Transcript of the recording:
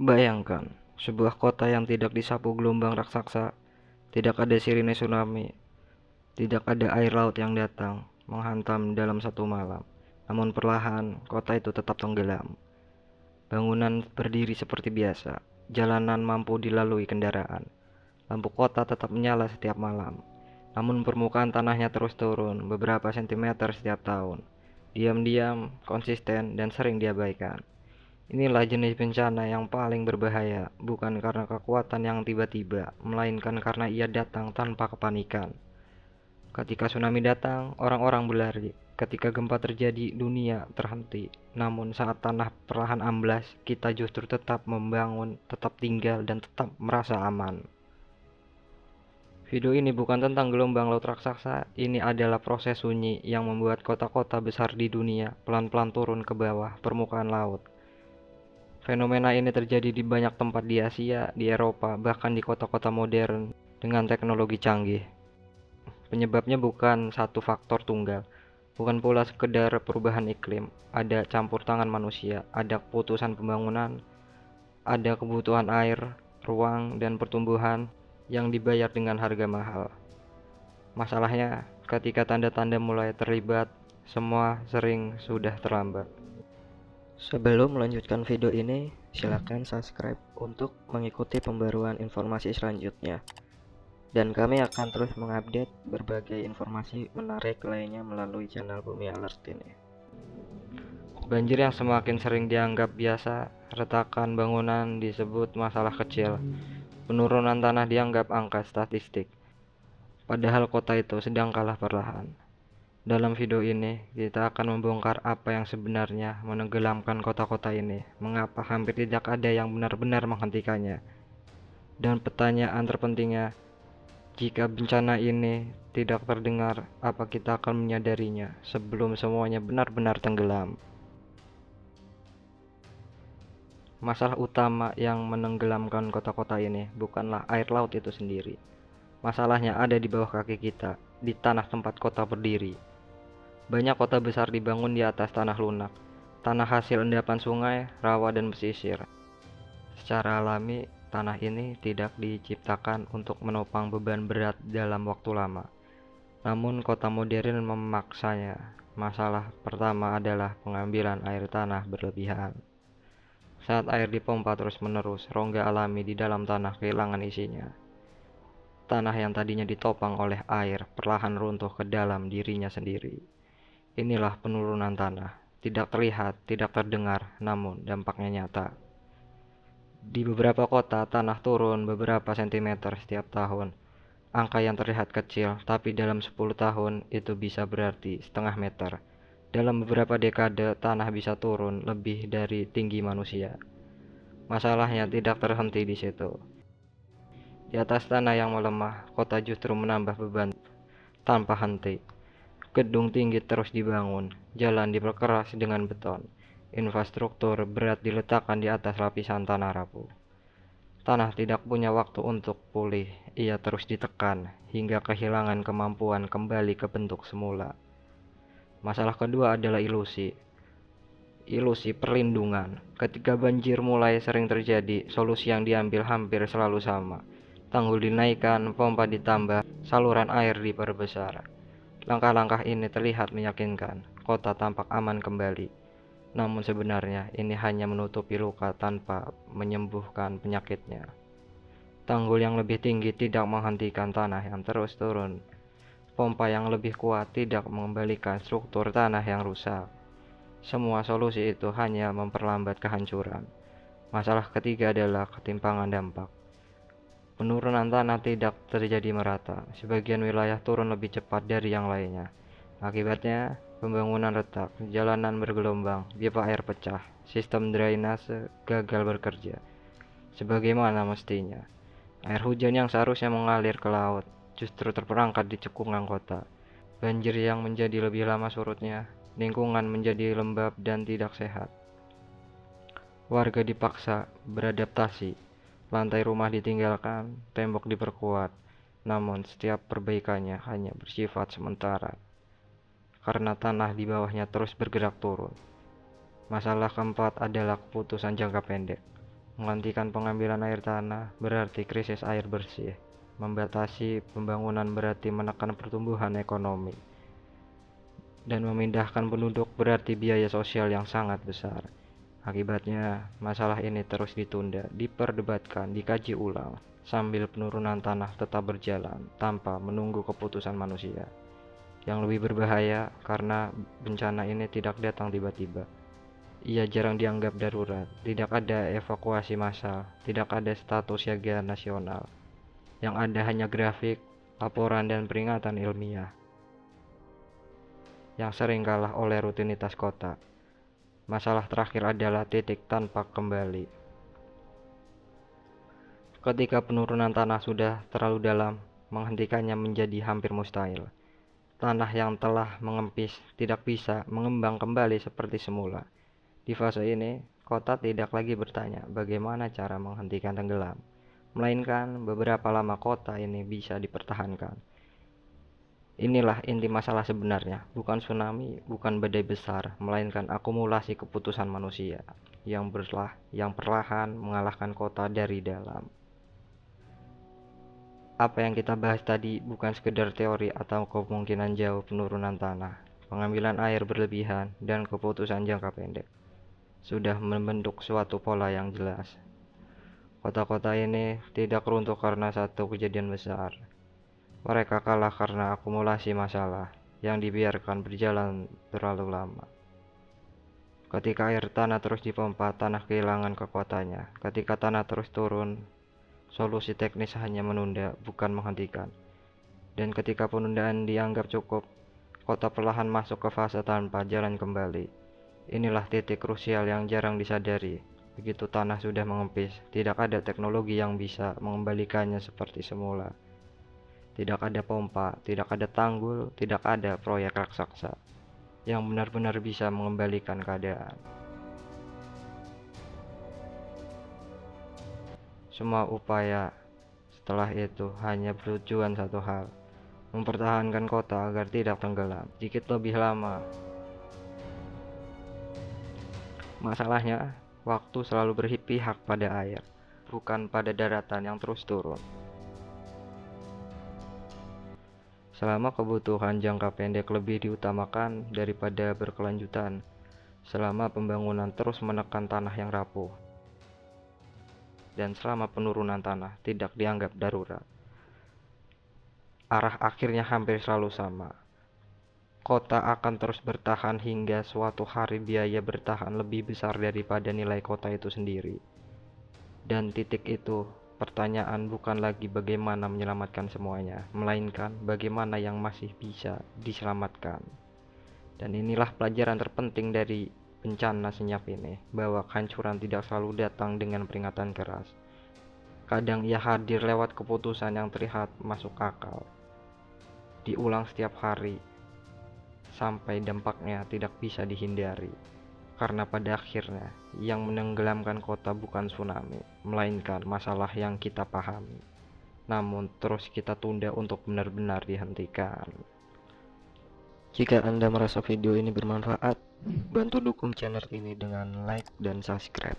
Bayangkan, sebuah kota yang tidak disapu gelombang raksasa, tidak ada sirine tsunami, tidak ada air laut yang datang menghantam dalam satu malam. Namun perlahan, kota itu tetap tenggelam. Bangunan berdiri seperti biasa, jalanan mampu dilalui kendaraan, lampu kota tetap menyala setiap malam. Namun permukaan tanahnya terus turun beberapa sentimeter setiap tahun. Diam-diam, konsisten, dan sering diabaikan. Inilah jenis bencana yang paling berbahaya, bukan karena kekuatan yang tiba-tiba, melainkan karena ia datang tanpa kepanikan. Ketika tsunami datang, orang-orang berlari. Ketika gempa terjadi, dunia terhenti. Namun saat tanah perlahan amblas, kita justru tetap membangun, tetap tinggal, dan tetap merasa aman. Video ini bukan tentang gelombang laut raksasa, ini adalah proses sunyi yang membuat kota-kota besar di dunia pelan-pelan turun ke bawah permukaan laut. Fenomena ini terjadi di banyak tempat di Asia, di Eropa, bahkan di kota-kota modern dengan teknologi canggih. Penyebabnya bukan satu faktor tunggal, bukan pula sekedar perubahan iklim, ada campur tangan manusia, ada keputusan pembangunan, ada kebutuhan air, ruang, dan pertumbuhan yang dibayar dengan harga mahal. Masalahnya, ketika tanda-tanda mulai terlibat, semua sering sudah terlambat. Sebelum melanjutkan video ini, silakan subscribe untuk mengikuti pembaruan informasi selanjutnya. Dan kami akan terus mengupdate berbagai informasi menarik lainnya melalui channel Bumi Alert ini. Banjir yang semakin sering dianggap biasa, retakan bangunan disebut masalah kecil, penurunan tanah dianggap angka statistik. Padahal kota itu sedang kalah perlahan. Dalam video ini, kita akan membongkar apa yang sebenarnya menenggelamkan kota-kota ini, mengapa hampir tidak ada yang benar-benar menghentikannya. Dan pertanyaan terpentingnya, jika bencana ini tidak terdengar, apa kita akan menyadarinya sebelum semuanya benar-benar tenggelam? Masalah utama yang menenggelamkan kota-kota ini bukanlah air laut itu sendiri. Masalahnya ada di bawah kaki kita, di tanah tempat kota berdiri. Banyak kota besar dibangun di atas tanah lunak, tanah hasil endapan sungai, rawa, dan pesisir. Secara alami, tanah ini tidak diciptakan untuk menopang beban berat dalam waktu lama. Namun kota modern memaksanya. Masalah pertama adalah pengambilan air tanah berlebihan. Saat air dipompa terus-menerus, rongga alami di dalam tanah kehilangan isinya. Tanah yang tadinya ditopang oleh air perlahan runtuh ke dalam dirinya sendiri. Inilah penurunan tanah. Tidak terlihat, tidak terdengar, namun dampaknya nyata. Di beberapa kota, tanah turun beberapa sentimeter setiap tahun. Angka yang terlihat kecil, tapi dalam 10 tahun itu bisa berarti setengah meter. Dalam beberapa dekade, tanah bisa turun lebih dari tinggi manusia. Masalahnya tidak terhenti di situ. Di atas tanah yang melemah, kota justru menambah beban tanpa henti. Gedung tinggi terus dibangun, jalan diperkeras dengan beton, infrastruktur berat diletakkan di atas lapisan tanah rapuh. Tanah tidak punya waktu untuk pulih, ia terus ditekan hingga kehilangan kemampuan kembali ke bentuk semula. Masalah kedua adalah ilusi. Ilusi perlindungan. Ketika banjir mulai sering terjadi, solusi yang diambil hampir selalu sama. Tanggul dinaikkan, pompa ditambah, saluran air diperbesar. Langkah-langkah ini terlihat meyakinkan, kota tampak aman kembali. Namun sebenarnya ini hanya menutupi luka tanpa menyembuhkan penyakitnya. Tanggul yang lebih tinggi tidak menghentikan tanah yang terus turun. Pompa yang lebih kuat tidak mengembalikan struktur tanah yang rusak. Semua solusi itu hanya memperlambat kehancuran. Masalah ketiga adalah ketimpangan dampak. Penurunan tanah tidak terjadi merata. Sebagian wilayah turun lebih cepat dari yang lainnya. Akibatnya, pembangunan retak, jalanan bergelombang, pipa air pecah, sistem drainase gagal bekerja sebagaimana mestinya. Air hujan yang seharusnya mengalir ke laut justru terperangkap di cekungan kota. Banjir yang menjadi lebih lama surutnya, lingkungan menjadi lembab dan tidak sehat. Warga dipaksa beradaptasi, lantai rumah ditinggalkan, tembok diperkuat, namun setiap perbaikannya hanya bersifat sementara karena tanah di bawahnya terus bergerak turun. Masalah keempat adalah keputusan jangka pendek. Menghentikan pengambilan air tanah berarti krisis air bersih. Membatasi pembangunan berarti menekan pertumbuhan ekonomi. Dan memindahkan penduduk berarti biaya sosial yang sangat besar. Akibatnya, masalah ini terus ditunda, diperdebatkan, dikaji ulang, sambil penurunan tanah tetap berjalan tanpa menunggu keputusan manusia. Yang lebih berbahaya karena bencana ini tidak datang tiba-tiba. Ia jarang dianggap darurat, tidak ada evakuasi massal, tidak ada status siaga nasional. Yang ada hanya grafik, laporan, dan peringatan ilmiah yang sering kalah oleh rutinitas kota. Masalah terakhir adalah titik tanpa kembali. Ketika penurunan tanah sudah terlalu dalam, menghentikannya menjadi hampir mustahil. Tanah yang telah mengempis tidak bisa mengembang kembali seperti semula. Di fase ini, kota tidak lagi bertanya bagaimana cara menghentikan tenggelam, melainkan beberapa lama kota ini bisa dipertahankan. Inilah inti masalah sebenarnya, bukan tsunami, bukan badai besar, melainkan akumulasi keputusan manusia yang perlahan mengalahkan kota dari dalam. Apa yang kita bahas tadi bukan sekedar teori atau kemungkinan jauh penurunan tanah, pengambilan air berlebihan, dan keputusan jangka pendek. Sudah membentuk suatu pola yang jelas. Kota-kota ini tidak runtuh karena satu kejadian besar. Mereka kalah karena akumulasi masalah yang dibiarkan berjalan terlalu lama. Ketika air tanah terus dipompa, tanah kehilangan kekuatannya. Ketika tanah terus turun, solusi teknis hanya menunda, bukan menghentikan. Dan ketika penundaan dianggap cukup, kota perlahan masuk ke fase tanpa jalan kembali. Inilah titik krusial yang jarang disadari. Begitu tanah sudah mengempis, tidak ada teknologi yang bisa mengembalikannya seperti semula. Tidak ada pompa, tidak ada tanggul, tidak ada proyek raksasa yang benar-benar bisa mengembalikan keadaan. Semua upaya setelah itu hanya bertujuan satu hal, mempertahankan kota agar tidak tenggelam sedikit lebih lama. Masalahnya, waktu selalu berpihak pada air, bukan pada daratan yang terus turun. Selama kebutuhan jangka pendek lebih diutamakan daripada berkelanjutan, selama pembangunan terus menekan tanah yang rapuh, dan selama penurunan tanah tidak dianggap darurat, arah akhirnya hampir selalu sama. Kota akan terus bertahan hingga suatu hari biaya bertahan lebih besar daripada nilai kota itu sendiri. Dan titik itu, pertanyaan bukan lagi bagaimana menyelamatkan semuanya, melainkan bagaimana yang masih bisa diselamatkan. Dan inilah pelajaran terpenting dari bencana senyap ini, bahwa kehancuran tidak selalu datang dengan peringatan keras. Kadang ia hadir lewat keputusan yang terlihat masuk akal, diulang setiap hari, sampai dampaknya tidak bisa dihindari. Karena pada akhirnya, yang menenggelamkan kota bukan tsunami, melainkan masalah yang kita pahami, namun terus kita tunda untuk benar-benar dihentikan. Jika Anda merasa video ini bermanfaat, bantu dukung channel ini dengan like dan subscribe.